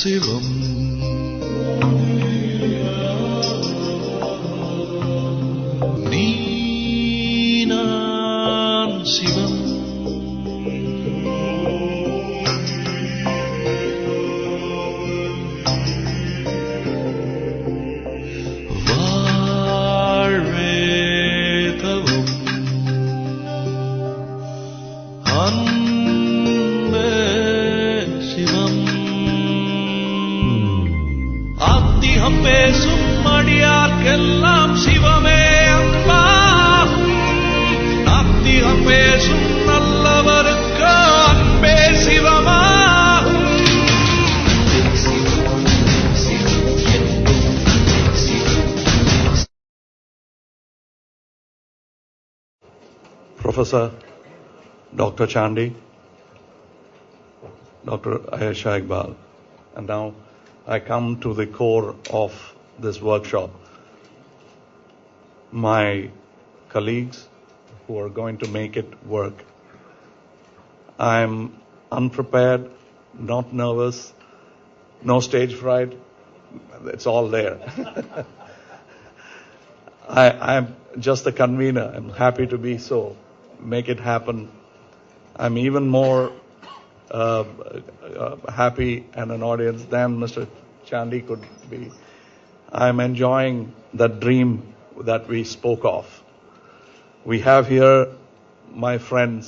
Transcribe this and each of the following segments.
சிவம் நீ நான் சிவம் வாழ்வே தவம் அன்பே சிவம் ஆத்திகம் பேசும் அடியார்க்கெல்லாம் சிவமே அன்பாகும் நாத்திகம் பேசும் நல்லவருக்கு அன்பே சிவமாகும் Professor Dr. Chandy, Dr. Ayesha Iqbal. And now I come to the core of this workshop. My colleagues who are going to make it work. I'm unprepared, not nervous, no stage fright. It's all there. I'm just a convener. I'm happy to be so. Make it happen. I'm even more happy and an audience than Mr. Chandy could be. I'm enjoying that dream that we spoke of. We have here my friends.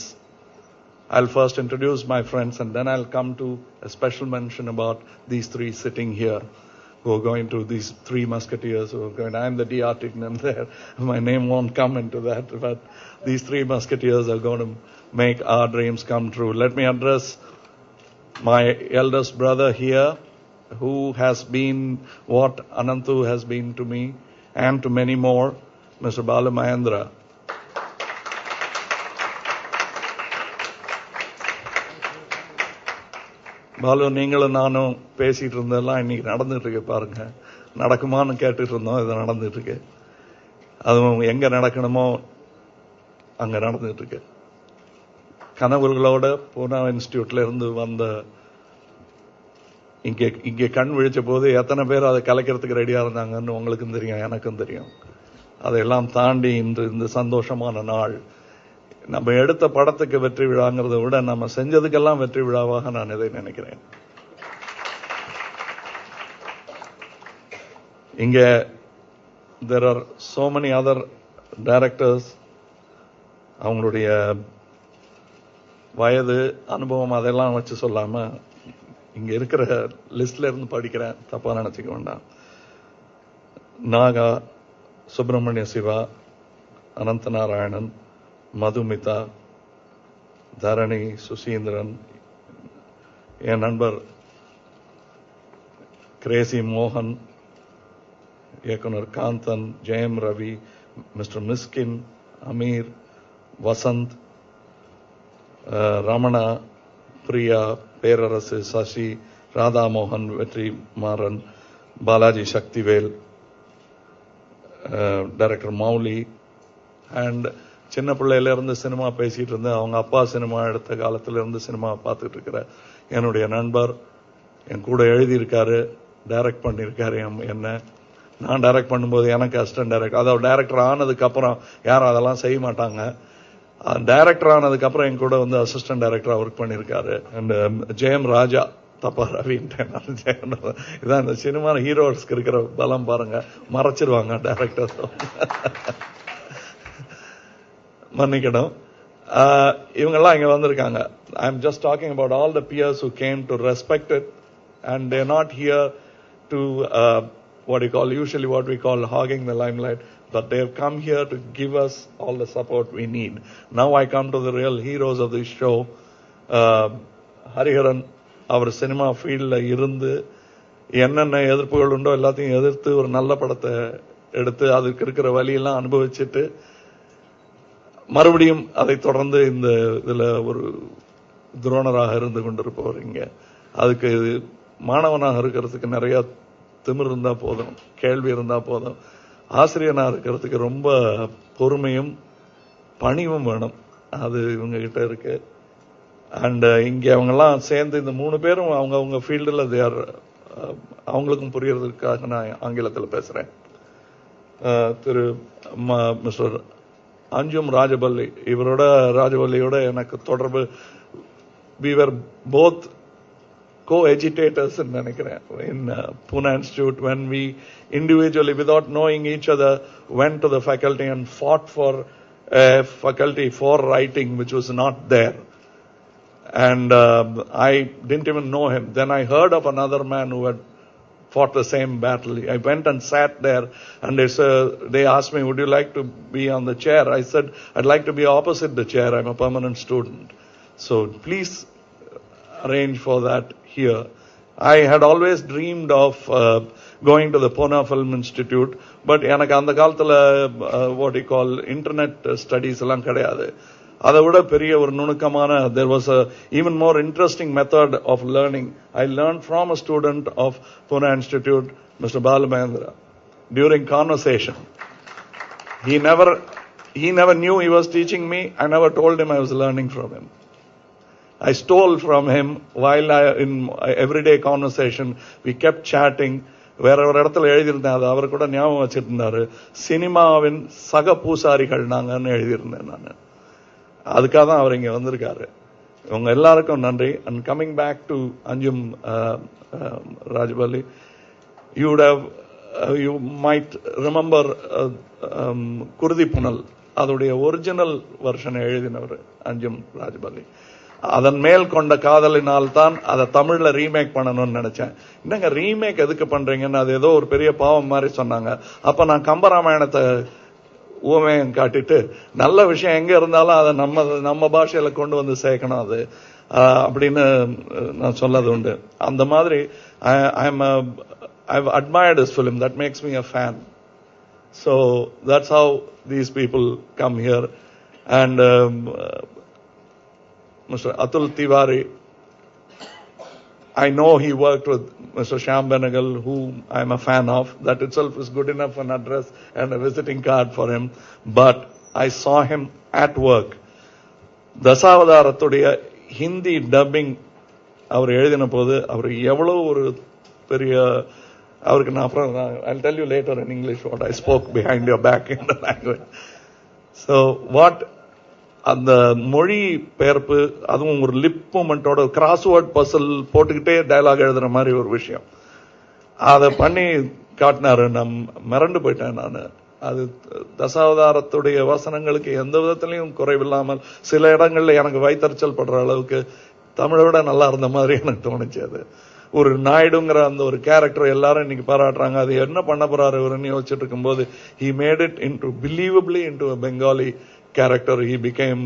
I'll first introduce my friends and then I'll come to a special mention about these three sitting here who are going to, these three musketeers who are going to, I'm the d'Artagnan there. My name won't come into that, but these three musketeers are going to make our dreams come true. Let me address my eldest brother here, who has been what Ananthu has been to me and to many more, Mr. Bala Mahendra. Balu, நீங்களும் நானும் பேசிட்டு இருந்ததெல்லாம் இன்னைக்கு நடந்துட்டு இருக்கு பாருங்க. நடக்குமான்னு கேட்டுட்டு இருந்தோம், இது நடந்துட்டு இருக்கு. அதுவும் எங்க நடக்கணுமோ அங்க நடந்துட்டு இருக்கு. கனவுகளோட பூனா இன்ஸ்டிடியூட்ல இருந்து வந்த இங்க கண் விழிச்ச போது எத்தனை பேர் அதை கலைக்கிறதுக்கு ரெடியா இருந்தாங்கன்னு உங்களுக்கும் தெரியும், எனக்கும் தெரியும். அதையெல்லாம் தாண்டி இன்று இந்த சந்தோஷமான நாள், நம்ம எடுத்த படத்துக்கு வெற்றி விழாங்கிறத விட நம்ம செஞ்சதுக்கெல்லாம் வெற்றி விழாவாக நான் இதை நினைக்கிறேன். இங்க there are so many other directors. அவங்களுடைய வயது, அனுபவம் அதெல்லாம் வச்சு சொல்லாம இங்க இருக்கிற லிஸ்ட்ல இருந்து படிக்கிறேன், தப்பா நினைச்சுக்க வேண்டாம். நாகா, சுப்பிரமணிய சிவா, அனந்த நாராயணன், மதுமிதா, தரணி, சுசீந்திரன், என் நண்பர் கிரேசி மோகன், இயக்குனர் காந்தன், ஜெயம் ரவி, மிஸ்டர் மிஸ்கின், அமீர், வசந்த், ரமணா, பிரியா, பேரரசு, சசி, ராதாமோகன், வெற்றி மாறன், பாலாஜி சக்திவேல், டைரக்டர் மௌலி, அண்ட் சின்ன பிள்ளையில இருந்து சினிமா பேசிட்டு இருந்த, அவங்க அப்பா சினிமா எடுத்த காலத்துல இருந்து சினிமா பார்த்துட்டு இருக்கிற என்னுடைய நண்பர், என் கூட எழுதியிருக்காரு, டைரக்ட் பண்ணியிருக்காரு. என்ன நான் டைரக்ட் பண்ணும்போது எனக்கு அசிஸ்டன்ட் டைரக்டர், அதாவது டைரக்டர் ஆனதுக்கு அப்புறம் யாரும் அதெல்லாம் செய்ய மாட்டாங்க. டைரக்டர் ஆனதுக்கு அப்புறம் என் கூட வந்து அசிஸ்டன்ட் டைரக்டரா ஒர்க் பண்ணியிருக்காரு. அண்ட் ஜெயம் ராஜா, தப்பா ரவின்ட்டேன், இதான் இந்த சினிமா ஹீரோஸ்க்கு இருக்கிற பலம் பாருங்க, மறைச்சிருவாங்க டைரக்டர். மன்னிக்கணும். இவங்கெல்லாம் இங்க வந்திருக்காங்க. I am just talking about all the peers who came to respect it and they are not here to usually what we call hogging the limelight, but they have come here to give us all the support we need. Now I come to the real heroes of this show. Hariharan, அவர் cinema ஃபீல்ட்ல இருந்து என்னென்ன எதிர்ப்புகள் உண்டோ எல்லாத்தையும் எதிர்த்து ஒரு நல்ல படத்தை எடுத்து அதுக்கு இருக்கிற வழியெல்லாம் அனுபவிச்சுட்டு மறுபடியும் அதை தொடர்ந்து இந்த இதுல ஒரு துரோணராக இருந்து கொண்டிருப்பவர். இங்க அதுக்கு மாணவனாக இருக்கிறதுக்கு நிறைய திமிர் இருந்தா போதும், கேள்வி இருந்தா போதும். ஆசிரியனா இருக்கிறதுக்கு ரொம்ப பொறுமையும் பணிவும் வேணும். அது இவங்க கிட்ட இருக்கு. அண்ட் இங்க அவங்க எல்லாம் சேர்ந்து இந்த 3 பேரும் அவங்க ஃபீல்டுல தே ஆர் அவங்களுக்கும் புரியறதுக்காக நான் ஆங்கிலத்தில் பேசுறேன். திரு மிஸ்டர் அஞ்சும் ராஜபல்லி, ராஜபல்லியோட எனக்கு தொடர்பு, we were both co-agitators in Pune Institute, when we individually, without knowing each other, went to the faculty and fought for a faculty for writing which was not there. And I didn't even know him. Then I heard of another man who had fought the same battle. I went and sat there, and they asked me, would you like to be on the chair? I said, I'd like to be opposite the chair. I'm a permanent student. So please arrange for that here. I had always dreamed of going to the Pune Film Institute, but எனக்கு அந்த காலத்துல what you call internet studies எல்லாம் கிடையாது. அதை விட பெரிய ஒரு நுணுக்கமான, there was a even more interesting method of learning. I learned from a student of Pune Institute, Mr. Balamendra, during conversation. He never knew he was teaching me. I never told him I was learning from him. I stole from him while in everyday conversation. We kept chatting. வேற ஒரு இடத்துல எழுதியிருந்தேன், அது அவர் கூட ஞாபகம் வச்சிட்டு இருந்தாரு. சினிமாவின் சக பூசாரிகள் நாங்கன்னு எழுதியிருந்தேன் நான். அதுக்காக தான் அவர் இங்க வந்திருக்காரு. உங்க எல்லாருக்கும் நன்றி. And coming back to Anjum Rajabali, you might remember குருதி புனல், அதோடைய ஒரிஜினல் வெர்ஷனை எழுதினவர் அஞ்சும் ராஜபல்லி. அதன் மேல் கொண்ட காதலினால் தான் அதை தமிழ்ல ரீமேக் பண்ணணும்னு நினைச்சேன். என்னங்க ரீமேக் எதுக்கு பண்றீங்கன்னு அது ஏதோ ஒரு பெரிய பாவம் மாதிரி சொன்னாங்க. அப்ப நான் கம்பராமாயணத்தை ஊமையம் காட்டிட்டு, நல்ல விஷயம் எங்க இருந்தாலும் அதை நம்ம பாஷையில கொண்டு வந்து சேர்க்கணும் அது அப்படின்னு நான் சொன்னது உண்டு. அந்த மாதிரி I've admired this film. That makes me a fan. So that's how these people come here. And Mr. Atul Tiwari, I know he worked with Mr. Shyam Benegal, who I'm a fan of. That itself is good enough an address and a visiting card for him. But I saw him at work. தசாவதாரத்துடைய Hindi dubbing அவர் எழுதின போது அவர் எவ்வளவு ஒரு பெரிய, அவருக்கு நான் அப்புறம் I'll tell you later in English what I spoke behind your back in the language. So what அந்த மொழி பெயர்ப்பு, அதுவும் ஒரு லிப் மூமெண்டோட கிராஸ்வேர்ட் பசில் போட்டுக்கிட்டே டயலாக் எழுதுற மாதிரி ஒரு விஷயம், அதை பண்ணி காட்டினாரு. மிரண்டு போயிட்டேன் நான். அது தசாவதாரத்துடைய வசனங்களுக்கு எந்த விதத்திலையும் குறைவில்லாமல், சில இடங்கள்ல எனக்கு வயிற்றுச்சல் படுற அளவுக்கு தமிழை விட நல்லா இருந்த மாதிரி எனக்கு தோணுச்சு. அது ஒரு நாயுடுங்கிற அந்த ஒரு கேரக்டர் எல்லாரும் இன்னைக்கு பாராட்டுறாங்க. அது என்ன பண்ண போறாரு இவருன்னு யோசிச்சுட்டு இருக்கும்போது he made it into believably into a Bengali character. He became